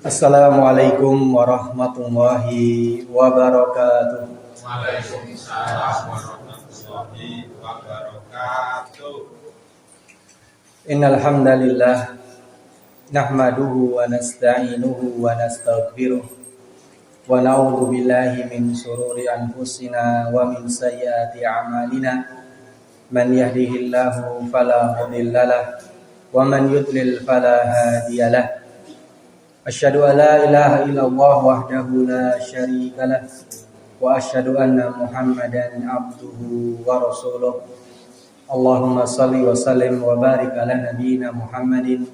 Assalamualaikum warahmatullahi wabarakatuh. Waalaikumsalam warahmatullahi wabarakatuh. Innal hamdalillah nahmaduhu wa nasta'inuhu wa nastaghfiruh wa na'udzu billahi min shururi anfusina wa min sayyiati a'malina. Man yahdihillahu fala mudhillalah wa man yudlil fala hadiyalah. Asyhadu an la ilaha illallah wahdahu la syarika lah wa asyhadu anna Muhammadan abduhu wa rasuluh. Allahumma shalli wa sallim wa barik ala nabiyyina Muhammadin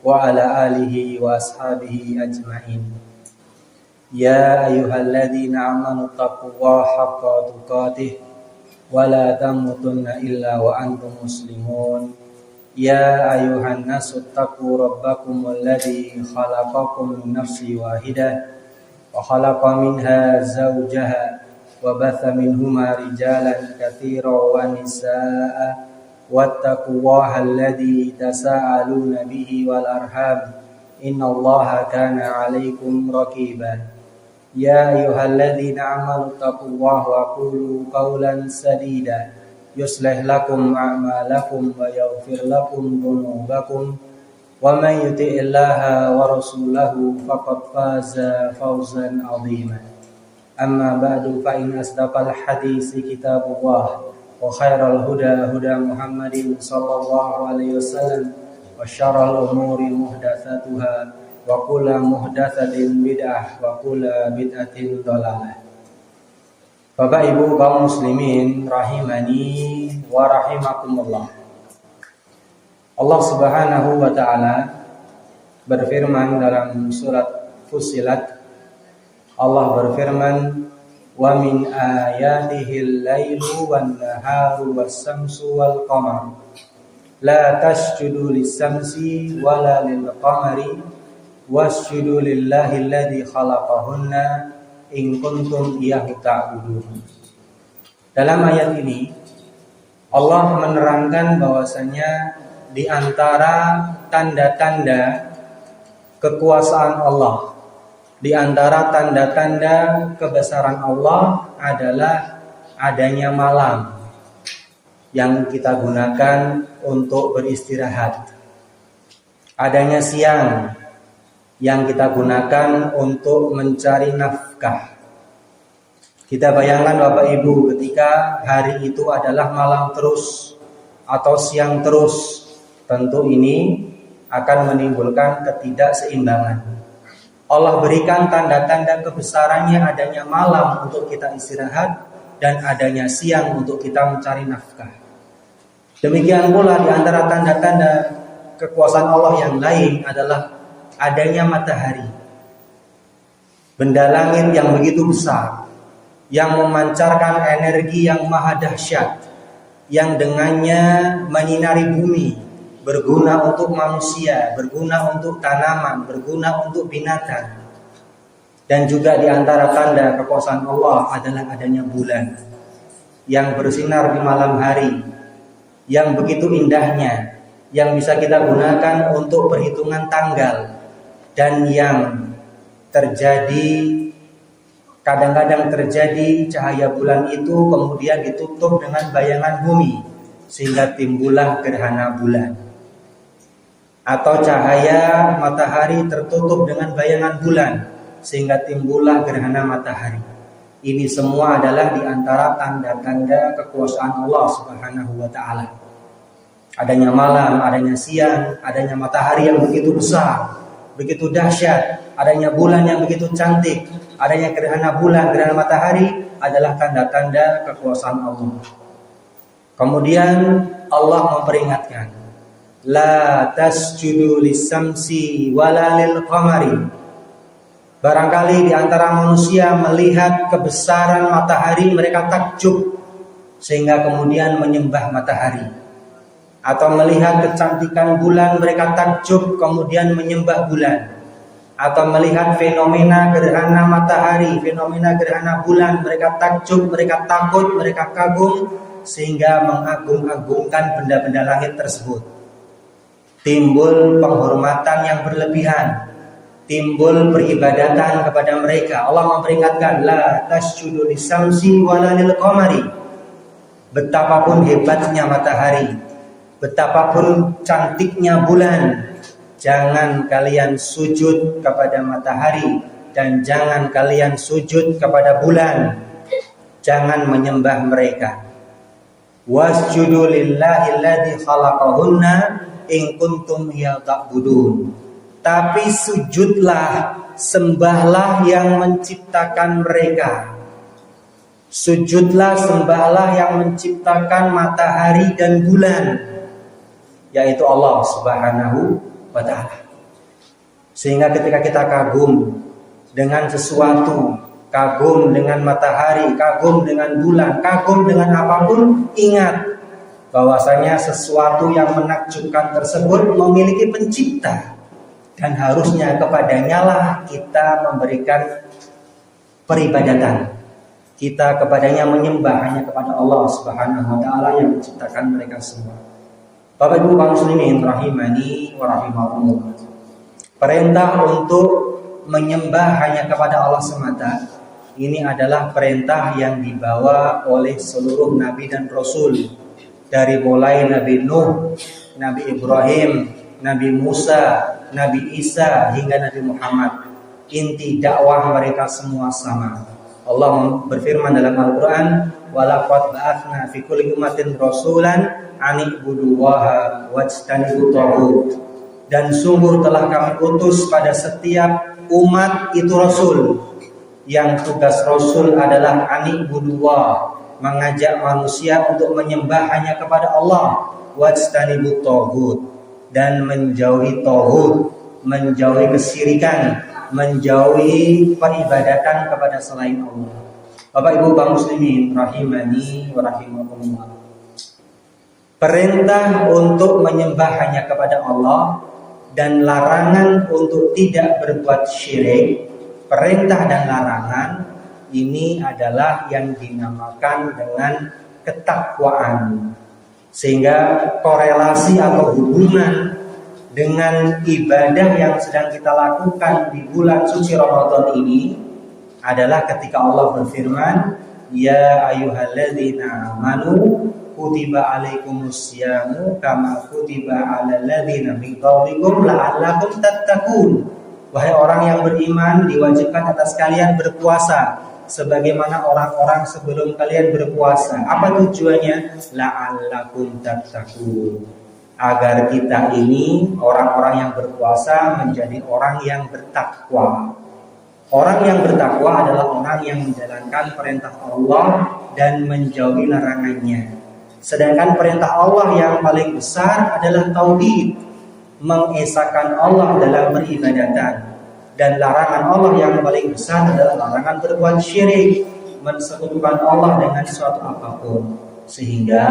wa ala alihi wa ashabihi ajmain. Ya ayyuhalladzina amanu taqullaha haqqa tuqatih wa la tamutunna illa wa antum muslimun. Ya ayuhan nasu taqu rabbakum alladhi khalaqakum min nafsin wahidah wa khalaqa minha zawjaha wa batha minhuma rijalan katsiran wa nisaa'a wattaqullaha alladhi tasaaluna bihi wal arham innallaha kana 'alaikum raqiba. Ya ayyuhalladzina amanu taqullaha wa qulu qawlan sadida yuslih lakum a'malakum wa yaghfir lakum dhunubakum wa man yuti'illaha wa rasulahu faqad faza fawzan 'azima. Amma ba'du fa in asdaqal hadisi kitabullah wa khairal huda huda Muhammadin sallallahu alaihi wasallam wa syarral umuri muhdatsatuha wa kullu muhdatsatin bid'ah wa kullu bid'atin dhalalah. Bapak Ibu kaum muslimin rahimani wa rahimakumullah. Allah Subhanahu wa taala berfirman dalam surat Fussilat. Allah berfirman, "Wa min ayatihil lailu wan naharu was-samsu wal qamar. La tasjudu lis-samsi wala lil-qamari wasjudu lillahi alladzi khalaqahunna in kuntum iyyahu ta'budun." Dalam ayat ini Allah menerangkan bahwasanya di antara tanda-tanda kekuasaan Allah, di antara tanda-tanda kebesaran Allah adalah adanya malam yang kita gunakan untuk beristirahat, adanya siang yang kita gunakan untuk mencari nafkah. Kita bayangkan Bapak Ibu, ketika hari itu adalah malam terus atau siang terus, tentu ini akan menimbulkan ketidakseimbangan. Allah berikan tanda-tanda kebesarannya, adanya malam untuk kita istirahat dan adanya siang untuk kita mencari nafkah. Demikian pula di antara tanda-tanda kekuasaan Allah yang lain adalah adanya matahari, benda langit yang begitu besar, yang memancarkan energi yang maha dahsyat, yang dengannya menyinari bumi, berguna untuk manusia, berguna untuk tanaman, berguna untuk binatang. Dan juga di antara tanda kekuasaan Allah adalah adanya bulan yang bersinar di malam hari, yang begitu indahnya, yang bisa kita gunakan untuk perhitungan tanggal. Dan yang terjadi, kadang-kadang terjadi cahaya bulan itu kemudian ditutup dengan bayangan bumi sehingga timbullah gerhana bulan, atau cahaya matahari tertutup dengan bayangan bulan sehingga timbullah gerhana matahari. Ini semua adalah di antara tanda-tanda kekuasaan Allah Subhanahu wa taala. Adanya malam, adanya siang, adanya matahari yang begitu besar, begitu dahsyat, adanya bulan yang begitu cantik, adanya gerhana bulan, gerhana matahari adalah tanda-tanda kekuasaan Allah. Kemudian Allah memperingatkan, la tasjudu lis-samsi wala lil-qamari. Barangkali di antara manusia melihat kebesaran matahari mereka takjub sehingga kemudian menyembah matahari, atau melihat kecantikan bulan mereka takjub kemudian menyembah bulan, atau melihat fenomena gerhana matahari, fenomena gerhana bulan mereka takjub, mereka takut, mereka kagum sehingga mengagung-agungkan benda-benda langit tersebut. Timbul penghormatan yang berlebihan, timbul peribadatan kepada mereka. Allah memperingatkan, la tasjudu lisamsi wala lil qamari. Betapapun hebatnya matahari, betapapun cantiknya bulan, jangan kalian sujud kepada matahari dan jangan kalian sujud kepada bulan. Jangan menyembah mereka. Wasjudu lillahi alladzi khalaqahunna in kuntum ta'budun. Tapi sujudlah, sembahlah yang menciptakan mereka. Sujudlah, sembahlah yang menciptakan matahari dan bulan, yaitu Allah Subhanahu wa ta'ala. Sehingga ketika kita kagum dengan sesuatu, kagum dengan matahari, kagum dengan bulan, kagum dengan apapun, ingat bahwasanya sesuatu yang menakjubkan tersebut memiliki pencipta, dan harusnya kepadanya lah kita memberikan peribadatan. Kita kepadanya menyembah hanya kepada Allah Subhanahu wa ta'ala yang menciptakan mereka semua. Bapak Ibu kaum muslimin rahimani wa rahimakumullah. Perintah untuk menyembah hanya kepada Allah semata, ini adalah perintah yang dibawa oleh seluruh nabi dan rasul, dari mulai Nabi Nuh, Nabi Ibrahim, Nabi Musa, Nabi Isa hingga Nabi Muhammad. Inti dakwah mereka semua sama. Allah berfirman dalam Al-Quran, walaqad ba'atsna fi kulli ummatin rasulan an ibudullaha wajtanibut taghut. Dan sungguh telah kami utus pada setiap umat itu rasul, yang tugas rasul adalah an ibudullah, mengajak manusia untuk menyembah hanya kepada Allah, wajtanibut taghut, dan menjauhi taghut, menjauhi kesyirikan, menjauhi peribadatan kepada selain Allah. Bapak Ibu kaum muslimin rahimani wa rahimakumullah. Perintah untuk menyembah hanya kepada Allah dan larangan untuk tidak berbuat syirik, perintah dan larangan ini adalah yang dinamakan dengan ketakwaan. Sehingga korelasi atau hubungan dengan ibadah yang sedang kita lakukan di bulan suci Ramadan ini adalah ketika Allah berfirman, ya ayyuhalladzina amanu kutiba alaikumusyamu kama kutiba alal ladzina min qablikum la'allakum tattaqun. Wahai orang yang beriman, diwajibkan atas kalian berpuasa sebagaimana orang-orang sebelum kalian berpuasa. Apa tujuannya? La'allakum tattaqun. Agar kita ini orang-orang yang berpuasa menjadi orang yang bertakwa. Orang yang bertakwa adalah orang yang menjalankan perintah Allah dan menjauhi larangannya. Sedangkan perintah Allah yang paling besar adalah tauhid, mengesahkan Allah dalam peribadatan. Dan larangan Allah yang paling besar adalah larangan berbuat syirik, mensekutukan Allah dengan suatu apapun. Sehingga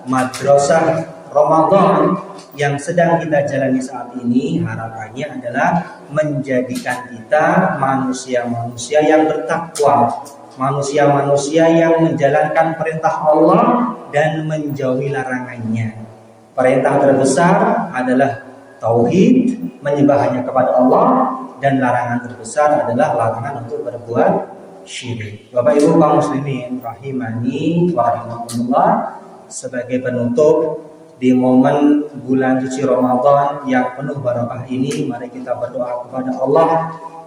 madrasah Ramadan yang sedang kita jalani saat ini harapannya adalah menjadikan kita manusia-manusia yang bertakwa, manusia-manusia yang menjalankan perintah Allah dan menjauhi larangannya. Perintah terbesar adalah tauhid, menyembah hanya kepada Allah, dan larangan terbesar adalah larangan untuk berbuat syirik. Bapak Ibu kaum muslimin rahimani wa rahimakumullah, sebagai penutup di momen bulan suci Ramadan yang penuh barakah ini, mari kita berdoa kepada Allah.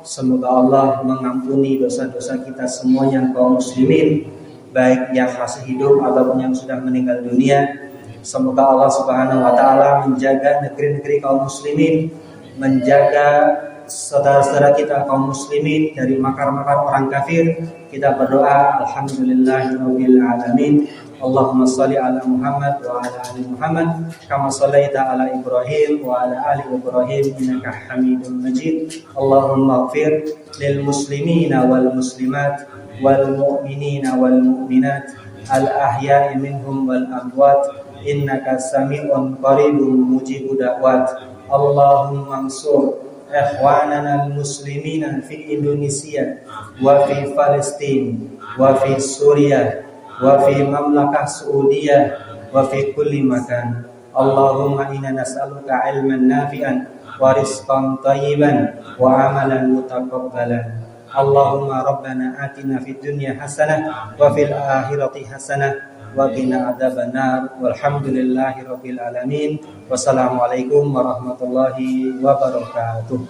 Semoga Allah mengampuni dosa-dosa kita semuanya kaum muslimin, baik yang masih hidup ataupun yang sudah meninggal dunia. Semoga Allah Subhanahu wa ta'ala menjaga negeri-negeri kaum muslimin, menjaga saudara-saudara kita kaum muslimin dari makar-makar orang kafir. Kita berdoa alhamdulillahirabbil alamin. Allahumma shalli ala Muhammad wa ala ali Muhammad kama shallaita ala Ibrahim wa ala ali Ibrahim innaka Hamidum Majid. Allahumma ighfir lil muslimina wal muslimat wal mu'minina wal mu'minat al ahya'i minhum wal amwat innaka sami'un qaribun mujibud da'wat. Allahumma ansur ikhwanana al muslimina fi Indonesia wa fi Palestin wa fi Suriah wa fi mamlakah Saudiyah wa fi kulli makan. Allahumma inna nas'aluka ilman nafi'an wa rizqan thayyiban wa amalan mutaqabbalan. Allahumma rabbana atina fid dunya hasanah wa fil akhirati hasanah wa qina adzabannar. Walhamdulillahi rabbil alamin. Wassalamualaikum warahmatullahi wabarakatuh.